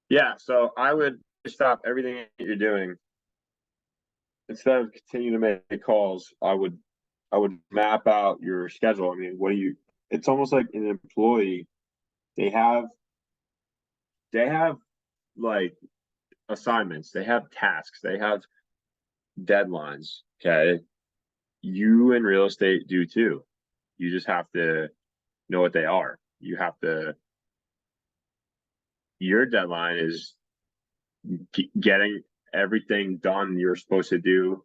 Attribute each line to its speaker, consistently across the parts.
Speaker 1: Yeah, so I would stop everything that you're doing instead of continuing to make calls. I would map out your schedule. I mean, what do you? It's almost like an employee. They have they have like assignments. They have tasks. They have deadlines. Okay, you in real estate do too. You just have to know what they are. You have to. Your deadline is getting everything done you're supposed to do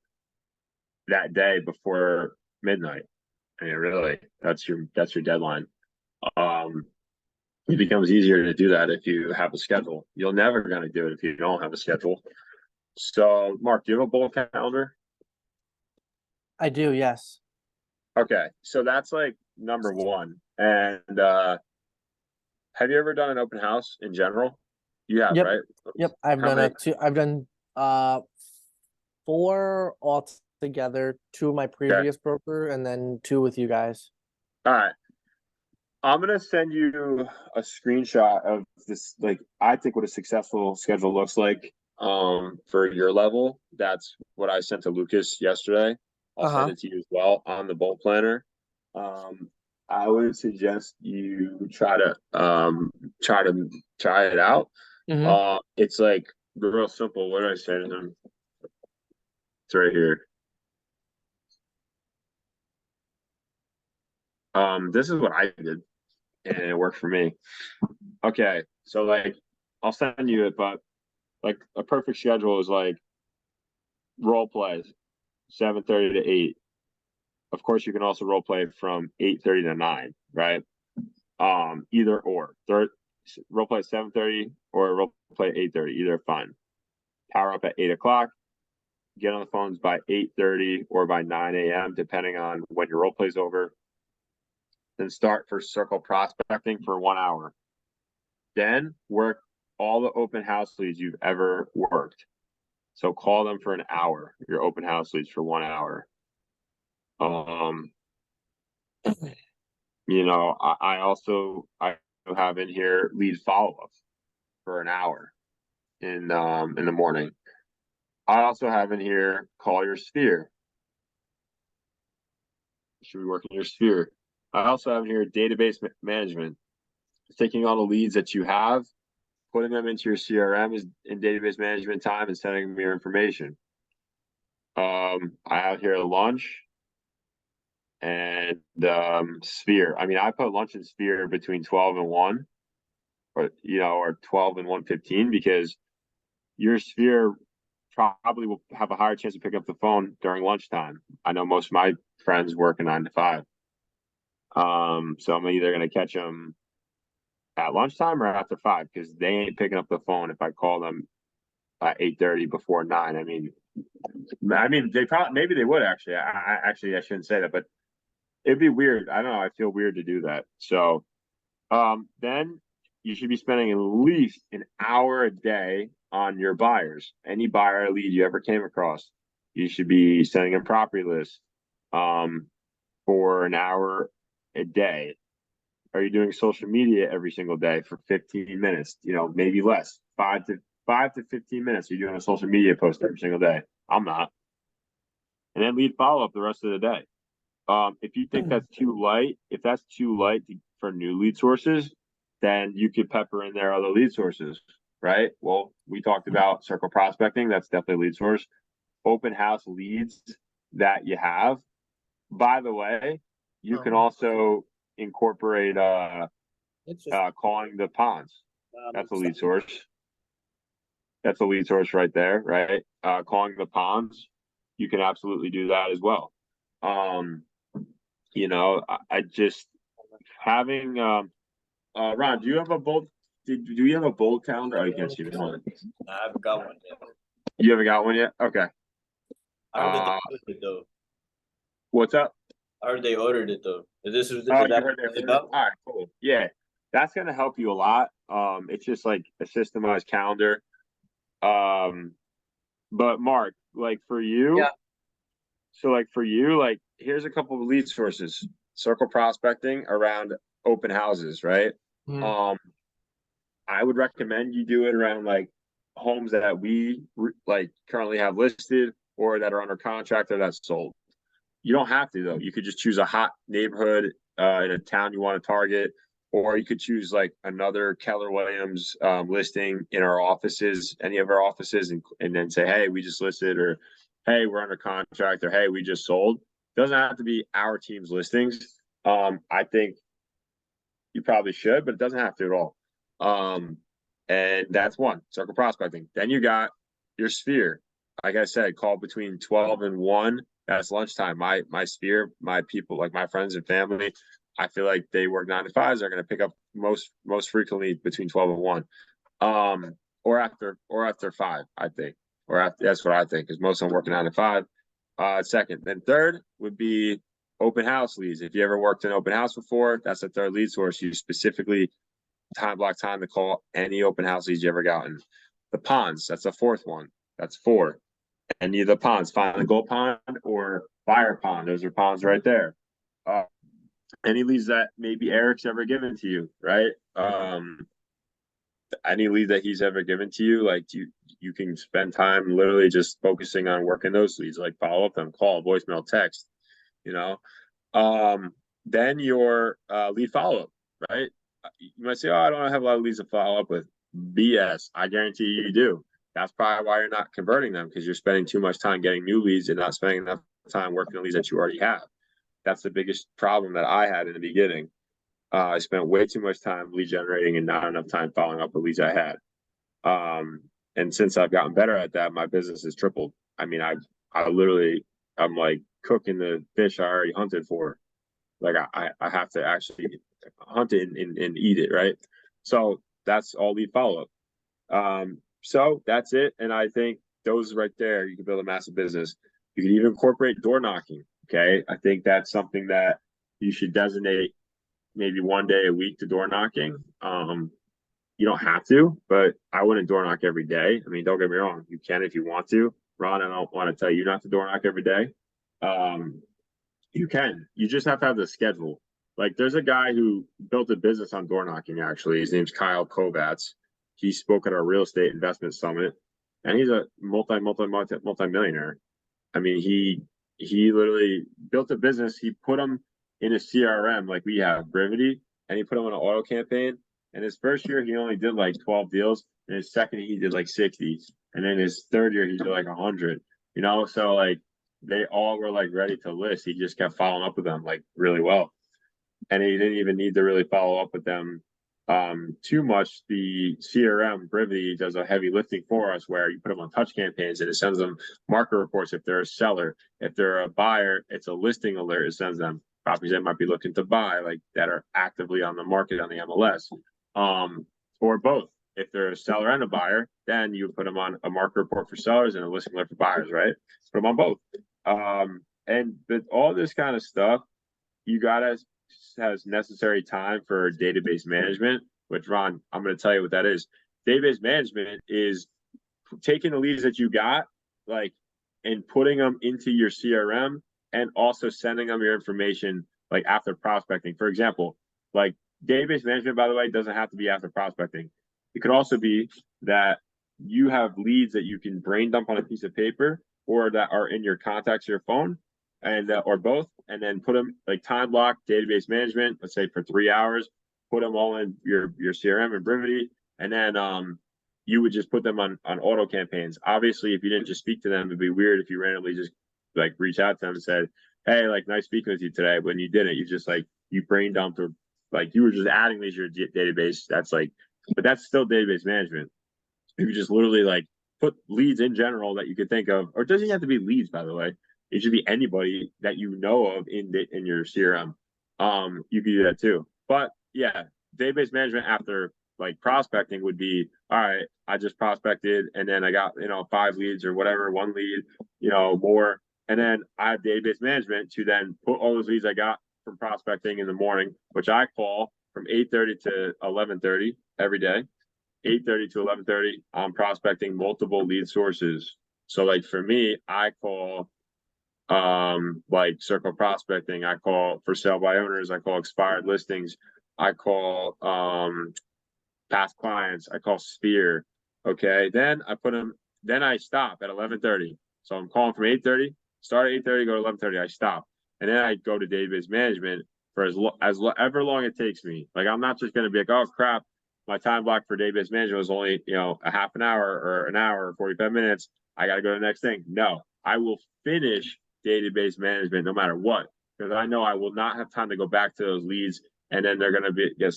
Speaker 1: that day before midnight. I mean, really, that's your deadline. Um, it becomes easier to do that if you have a schedule. You're never going to do it if you don't have a schedule. So, Mark, do you have a bullet calendar?
Speaker 2: I do, yes.
Speaker 1: Okay, so that's like number one. And have you ever done an open house in general? You have,
Speaker 2: Yep.
Speaker 1: right?
Speaker 2: Yep. I've
Speaker 1: How
Speaker 2: done
Speaker 1: many?
Speaker 2: I've done uh four altogether, two with my
Speaker 1: Okay.
Speaker 2: previous broker and then two with you guys.
Speaker 1: All right. I'm gonna send you a screenshot of this. Like, I think what a successful schedule looks like. For your level, that's what I sent to Lucas yesterday. I'll send
Speaker 2: Uh-huh.
Speaker 1: it to you as well on the bolt planner. Um, I would suggest you try it out.
Speaker 2: Mm-hmm.
Speaker 1: It's like real simple. What did I say to him? It's right here. This is what I did, and it worked for me. Okay, so like I'll send you it, but like a perfect schedule is like role plays 7:30 to 8. Of course, you can also role play from 8:30 to 9, right? Either or. Third role play 7:30 or role play 8:30, either fine. Power up at 8 o'clock. Get on the phones by 8:30 or by 9 a.m., depending on when your role play's over. Then start for circle prospecting for 1 hour. Then work all the open house leads you've ever worked. So call them for an hour, your open house leads for 1 hour. Um, I also I have in here lead follow up for an hour in the morning. I also have in here call your sphere. You should be working your sphere. I also have in here database management, taking all the leads that you have, putting them into your CRM is in database management time and sending them your information. I have here lunch and sphere. I mean, I put lunch and sphere between 12 and 1, or 12 and 1:15, because your sphere probably will have a higher chance to pick up the phone during lunchtime. I know most of my friends work a 9 to 5. So I'm either going to catch them at lunchtime or after 5, because they ain't picking up the phone if I call them at 8:30 before 9. I mean, they probably maybe they would actually. I shouldn't say that, but it'd be weird. I don't know. I feel weird to do that. So then you should be spending at least an hour a day on your buyers. Any buyer lead you ever came across, you should be sending a property list um, for an hour a day. Are you doing social media every single day for 15 minutes? Maybe less, 5 to 15 minutes. You're doing a social media post every single day. I'm not. And then lead follow up the rest of the day. If you think that's too light, if that's too light for new lead sources, then you could pepper in there other lead sources, right? Well, we talked about circle prospecting. That's definitely a lead source. Open house leads that you have. By the way, you can also incorporate
Speaker 2: It's just
Speaker 1: calling the ponds. That's a lead source. That's a lead source right there, right? Calling the ponds, you can absolutely do that as well. Um, I just having Ron, do you have a bold do you have a bold calendar? Oh, you can't see me. Hold on.
Speaker 3: I haven't got one yet.
Speaker 1: You haven't got one yet? Okay.
Speaker 3: I heard that they
Speaker 1: Uh
Speaker 3: ordered it though.
Speaker 1: what's up?
Speaker 3: I heard they ordered it though. Is
Speaker 1: Oh, you
Speaker 3: that
Speaker 1: heard
Speaker 3: what it's
Speaker 1: that?
Speaker 3: about?
Speaker 1: All right, cool. Yeah. That's gonna help you a lot. It's just like a systemized calendar. Um, but Mark, like for you,
Speaker 2: yeah.
Speaker 1: like here's a couple of lead sources. Circle prospecting around open houses, right?
Speaker 2: Mhm.
Speaker 1: Um, I would recommend you do it around like homes that like currently have listed or that are under contract or that's sold. You don't have to though. You could just choose a hot neighborhood in a town you want to target, or you could choose like another Keller Williams listing in our offices, any of our offices, and then say, hey, we just listed, or hey, we're under contract, or hey, we just sold. It doesn't have to be our team's listings. I think you probably should, but it doesn't have to at all. And that's one, circle prospecting. Then you got your sphere. Like I said, call between 12 and 1. That's lunchtime. My sphere, my people, like my friends and family, I feel like they work 9 to 5s. They're gonna pick up most frequently between 12 and 1. Or after 5, I think. Or after, that's what I think, because most of them working 9 to 5. Second. Then third would be open house leads. If you ever worked in open house before, that's the third lead source. You specifically block time to call any open house leads you ever gotten. The ponds, that's the fourth one. That's 4. Any of the ponds, find the gold pond or fire pond. Those are ponds right there. Any leads that maybe Eric's ever given to you, right? Any lead that he's ever given to you, like you can spend time literally just focusing on working those leads, like follow up them, call, voicemail, text, you know. Then your lead follow-up, right? You might say, oh, I don't have a lot of leads to follow up with. BS. I guarantee you do. That's probably why you're not converting them, because you're spending too much time getting new leads and not spending enough time working on leads that you already have. That's the biggest problem that I had in the beginning. I spent way too much time lead generating and not enough time following up with leads I had. And since I've gotten better at that, my business has tripled. I mean, I literally, I'm like cooking the fish I already hunted for. Like I have to actually hunt it and eat it, right? So that's all lead follow up. So that's it. And I think those right there, you can build a massive business. You can even incorporate door knocking. Okay. I think that's something that you should designate maybe one day a week to door knocking. You don't have to, but I wouldn't door knock every day. I mean, don't get me wrong, you can if you want to. Ron, I don't want to tell you not to door knock every day. You can. You just have to have the schedule. Like there's a guy who built a business on door knocking, actually. His name's Kyle Kovatz. He spoke at our real estate investment summit, and he's a multi-millionaire. I mean, he literally built a business. He put them in a CRM like we have, Brivity, and he put them on an auto campaign. And his first year, he only did like 12 deals. And his second, he did like 60. And then his third year, he did like 100. You know, so like they all were like ready to list. He just kept following up with them like really well. And he didn't even need to really follow up with them too much. The CRM Brivity does a heavy lifting for us, where you put them on touch campaigns and it sends them market reports if they're a seller. If they're a buyer, it's a listing alert. It sends them properties that might be looking to buy, like that are actively on the market on the MLS, or both. If they're a seller and a buyer, then you put them on a market report for sellers and a listing alert for buyers, right? Put them on both. And with all this kind of stuff, you gotta has necessary time for database management, which Ron, I'm going to tell you what that is. Database management is taking the leads that you got, like, and putting them into your CRM, and also sending them your information, like after prospecting. For example, like database management, by the way, doesn't have to be after prospecting. It could also be that you have leads that you can brain dump on a piece of paper, or that are in your contacts, your phone, and or both, and then put them like time block database management, let's say for 3 hours, put them all in your CRM and Brivity, and then you would just put them on auto campaigns. Obviously, if you didn't just speak to them, it'd be weird if you randomly just like reach out to them and said, hey, like nice speaking with you today. When you didn't, you just like you brain dumped, or like you were just adding these to your database. That's like, but that's still database management. You just literally like put leads in general that you could think of, or it doesn't have to be leads, by the way. It should be anybody that you know of in your CRM. You could do that too. But yeah, database management after like prospecting would be, all right, I just prospected and then I got, 5 leads or whatever, 1 lead, more. And then I have database management to then put all those leads I got from prospecting in the morning, which I call from 8:30 to 11:30 every day. 8:30 to 11:30, I'm prospecting multiple lead sources. So like for me, I call like circle prospecting, I call for sale by owners, I call expired listings, I call past clients. I call Sphere. Okay. Then I stop at 11:30. So I'm calling from 8:30, start at 8:30, go to 11:30. I stop. And then I go to database management for ever long it takes me. Like, I'm not just going to be like, oh crap, my time block for database management was only, a half an hour or an hour or 45 minutes. I got to go to the next thing. No, I will finish database management no matter what, because I know I will not have time to go back to those leads, and then they're going to get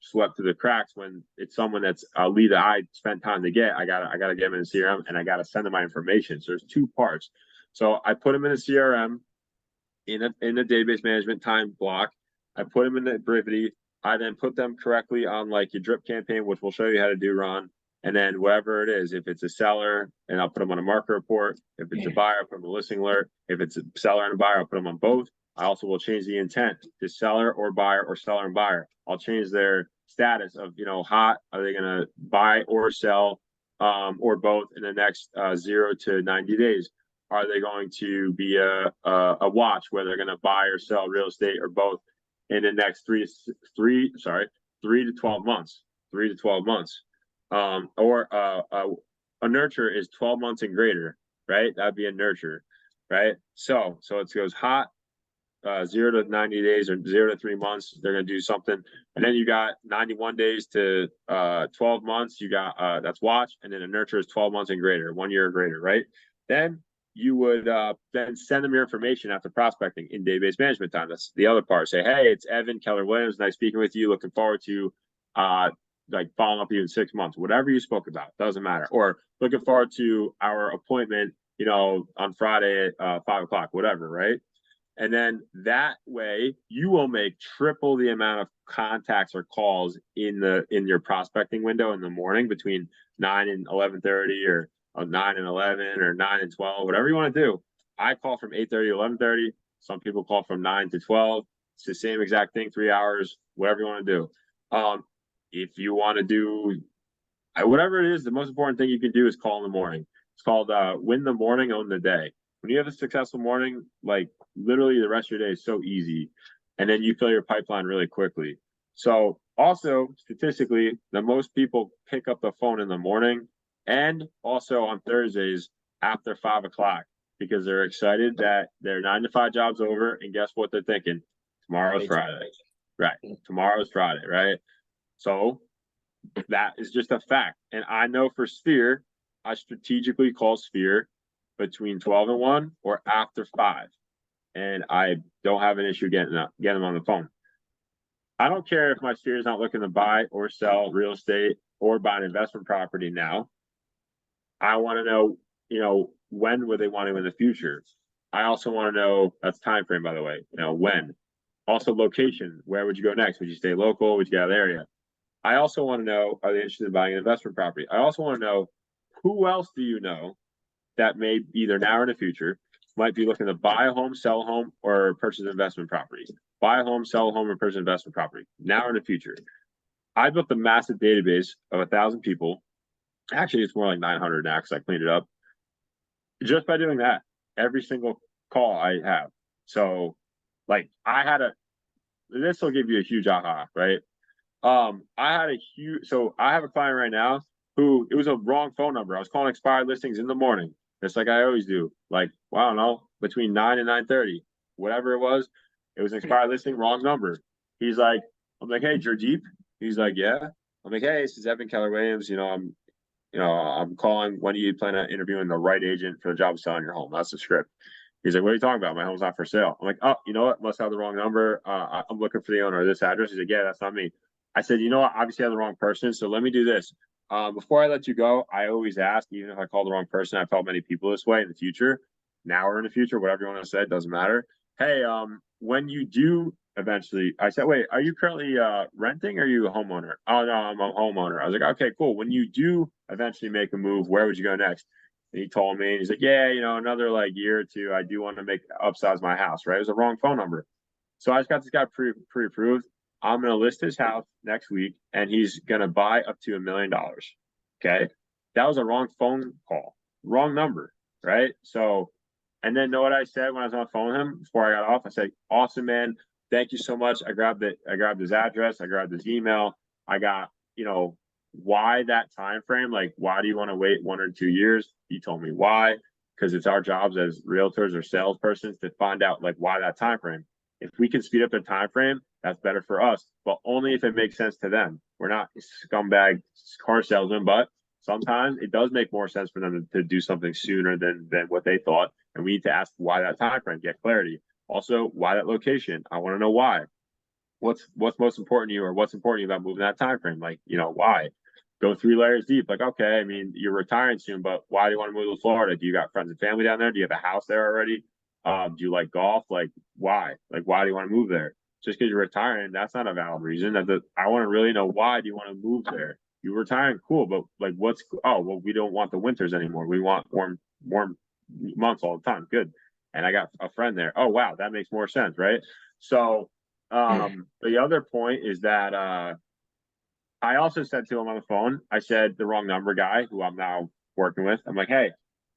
Speaker 1: swept through the cracks when it's someone that's a lead that I spent time to get. I gotta get them in the CRM, and I gotta send them my information. So there's two parts. So I put them in a CRM in the database management time block. I put them in the Brivity. I then put them correctly on like your drip campaign, which we'll show you how to do, Ron. And then whatever it is, if it's a seller, and I'll put them on a market report. If it's a buyer, I'll put them on a listing alert. If it's a seller and a buyer, I'll put them on both. I also will change the intent to seller or buyer or seller and buyer. I'll change their status of, hot. Are they going to buy or sell, or both in the next 0 to 90 days? Are they going to be a watch where they're going to buy or sell real estate or both in the next 3 to 12 months? 3 to 12 months. Or a nurture is 12 months and greater, right? That'd be a nurture, right? So it goes hot, 0 to 90 days or 0 to 3 months. They're going to do something. And then you got 91 days to 12 months. You got that's watch. And then a nurture is 12 months and greater, 1 year or greater, right? Then you would then send them your information after prospecting in database management time. That's the other part. Say, hey, it's Evan Keller Williams. Nice speaking with you. Looking forward to like following up with you in 6 months, whatever you spoke about, doesn't matter. Or looking forward to our appointment, on Friday at 5 o'clock, whatever, right? And then that way you will make triple the amount of contacts or calls in your prospecting window in the morning between 9 and 11:30 or 9 and 11 or 9 and 12, whatever you want to do. I call from 8:30 to 11:30. Some people call from 9 to 12. It's the same exact thing, 3 hours, whatever you want to do. If you want to do whatever it is, the most important thing you can do is call in the morning. It's called win the morning, own the day. When you have a successful morning, like literally the rest of your day is so easy. And then you fill your pipeline really quickly. So also statistically, the most people pick up the phone in the morning and also on Thursdays after 5 o'clock because they're excited that their 9 to 5 job's over. And guess what they're thinking? Tomorrow's Friday. Right. Tomorrow's Friday, right? So that is just a fact. And I know for Sphere, I strategically call Sphere between 12 and 1 or after 5. And I don't have an issue getting them on the phone. I don't care if my Sphere is not looking to buy or sell real estate or buy an investment property now. I want to know, when would they want to in the future? I also want to know, that's time frame, by the way, when. Also location, where would you go next? Would you stay local? Would you get out of the area? I also want to know, are they interested in buying an investment property? I also want to know, who else do you know that may either now or in the future might be looking to buy a home, sell a home, or purchase an investment property? Buy a home, sell a home, or purchase an investment property now or in the future. I built a massive database of 1,000 people. Actually, it's more like 900 now because I cleaned it up. Just by doing that, every single call I have. So, like, this will give you a huge aha, right? I have a client right now who, it was a wrong phone number. I was calling expired listings in the morning, just like I always do. Like, well, I don't know, between 9 and 9:30, whatever it was an expired listing, wrong number. I'm like, hey, Jurdeep. He's like, yeah. I'm like, hey, this is Evan Keller Williams. I'm calling. When do you plan on interviewing the right agent for the job of selling your home? That's the script. He's like, what are you talking about? My home's not for sale. I'm like, oh, you know what? Must have the wrong number. I'm looking for the owner of this address. He's like, yeah, that's not me. I said, you know what? Obviously I have the wrong person. So let me do this. Before I let you go, I always ask, even if I call the wrong person, I've helped many people this way in the future, now or in the future, whatever you want to say, it doesn't matter. Hey, when you do eventually, I said, wait, are you currently renting or are you a homeowner? Oh, no, I'm a homeowner. I was like, okay, cool. When you do eventually make a move, where would you go next? And he told me, and he's like, yeah, another like year or two, I do want to upsize my house, right? It was a wrong phone number. So I just got this guy pre-approved. I'm going to list his house next week and he's going to buy up to $1 million. Okay. That was a wrong phone call, wrong number. Right. So, and then know what I said when I was on the phone with him before I got off? I said, awesome, man. Thank you so much. I grabbed his address. I grabbed his email. I got you know, why that time frame? Like, why do you want to wait 1 or 2 years? He told me why, because it's our jobs as realtors or salespersons to find out like why that time frame. If we can speed up the time frame, that's better for us, but only if it makes sense to them. We're not scumbag car salesmen, but sometimes it does make more sense for them to do something sooner than what they thought. And we need to ask why that time frame, get clarity. Also, why that location? I want to know why. What's most important to you, or what's important to you about moving that time frame? Like, why? Go 3 layers deep. Like, okay, I mean, you're retiring soon, but why do you want to move to Florida? Do you got friends and family down there? Do you have a house there already? Do you like golf? Like, why? Like, why do you want to move there? Just because you're retiring, that's not a valid reason. I want to really know, why do you want to move there? You're retiring, cool, but like, well, we don't want the winters anymore. We want warm months all the time. Good. And I got a friend there. Oh, wow, that makes more sense, right? So, the other point is that I also said to him on the phone, I said the wrong number guy who I'm now working with. I'm like, hey,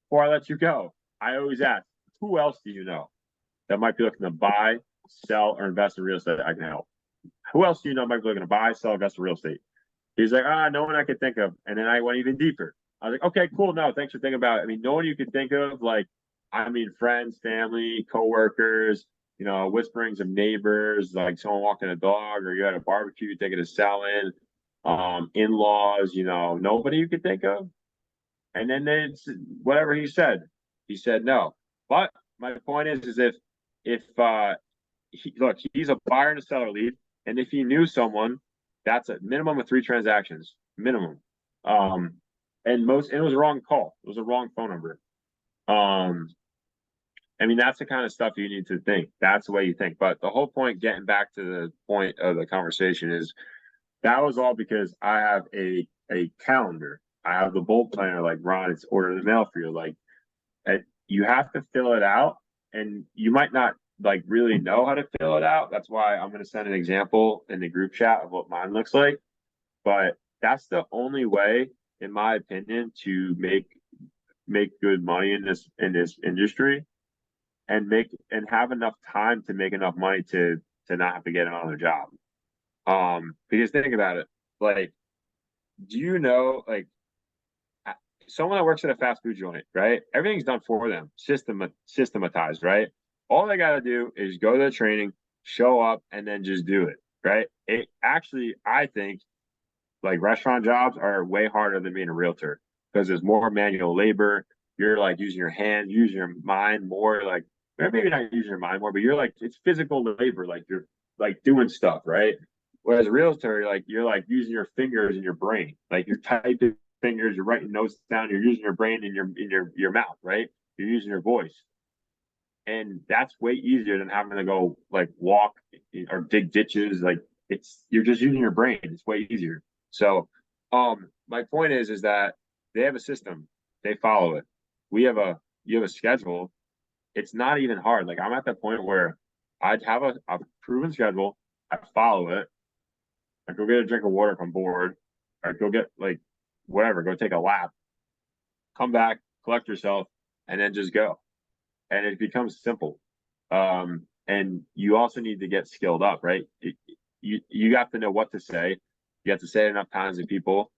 Speaker 1: before I let you go, I always ask, who else do you know that might be looking to buy, sell, or invest in real estate that I can help? Who else do you know might be looking to buy, sell, invest in real estate? He's like, no one I could think of. And then I went even deeper. I was like, okay, cool. No, thanks for thinking about it. I mean, no one you could think of, like, I mean, friends, family, coworkers, whisperings of neighbors, like someone walking a dog, or you had a barbecue you're thinking of selling, in-laws, nobody you could think of. And then it's whatever he said. He said no. But my point is if look, he's a buyer and a seller lead, and if he knew someone, that's a minimum of 3 transactions, minimum. And it was a wrong call. It was a wrong phone number. I mean, that's the kind of stuff you need to think. That's the way you think. But the whole point, getting back to the point of the conversation, is that was all because I have a calendar. I have the bulk planner, like, Ron, it's order in the mail for you. Like, you have to fill it out, and you might not like really know how to fill it out. That's why I'm going to send an example in the group chat of what mine looks like. But that's the only way, in my opinion, to make good money in this industry, and have enough time to make enough money to not have to get another job. Because think about it, like, do you know, like, someone that works at a fast food joint, right? Everything's done for them, systematized, right? All they got to do is go to the training, show up, and then just do it, right? It actually, I think, like, restaurant jobs are way harder than being a realtor, because there's more manual labor. You're like using your hands, using your mind more, like, maybe not using your mind more, but you're like, it's physical labor, like you're like doing stuff, right? Whereas a realtor, you're like using your fingers and your brain, like you're typing fingers, you're writing notes down, you're using your brain in your mouth, right? You're using your voice. And that's way easier than having to go like walk or dig ditches. Like, you're just using your brain. It's way easier. So, my point is that they have a system, they follow it. You have a schedule. It's not even hard. Like, I'm at that point where I'd have a proven schedule. I follow it. I go get a drink of water if I'm bored. Or go get, like, whatever, go take a lap, come back, collect yourself, and then just go. And it becomes simple. And you also need to get skilled up, right? You have to know what to say. You have to say it enough times to people.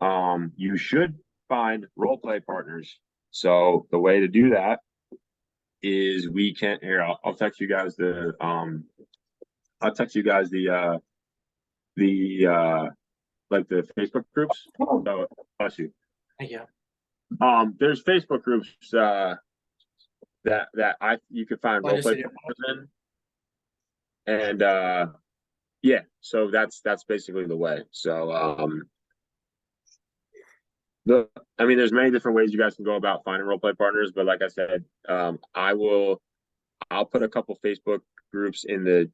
Speaker 1: You should find role play partners. So the way to do that is, I'll text you guys the like the Facebook groups. So, bless you.
Speaker 4: Thank you.
Speaker 1: There's Facebook groups that you could find role play partners in, and yeah, so that's basically the way. So I mean, there's many different ways you guys can go about finding role play partners, but like I said, I'll put a couple Facebook groups in the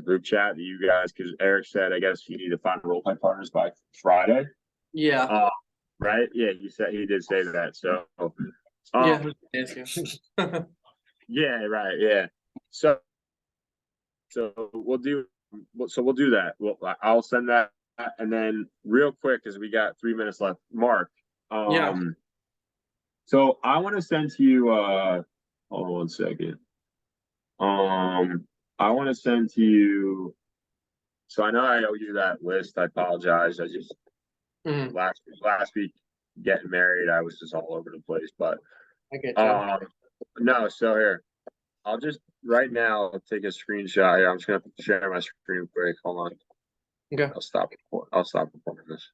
Speaker 1: group chat that you guys, because Eric said, I guess you need to find role play partners by Friday.
Speaker 4: Yeah.
Speaker 1: Right? Yeah, he did say that. So
Speaker 4: Yeah.
Speaker 1: yeah, right, yeah. So we'll do that. I'll send that, and then real quick, because we got 3 minutes left. Mark,
Speaker 4: Yeah.
Speaker 1: so I want to send to you. Hold on 1 second. I want to send to you So I know I owe you that list. I apologize. I just
Speaker 4: Mhm,
Speaker 1: last week getting married, I was just all over the place. But
Speaker 4: I get you.
Speaker 1: no. So here, I'll just right now take a screenshot here. I'm just gonna share my screen quick. Hold on.
Speaker 4: Okay.
Speaker 1: I'll stop. I'll stop recording this.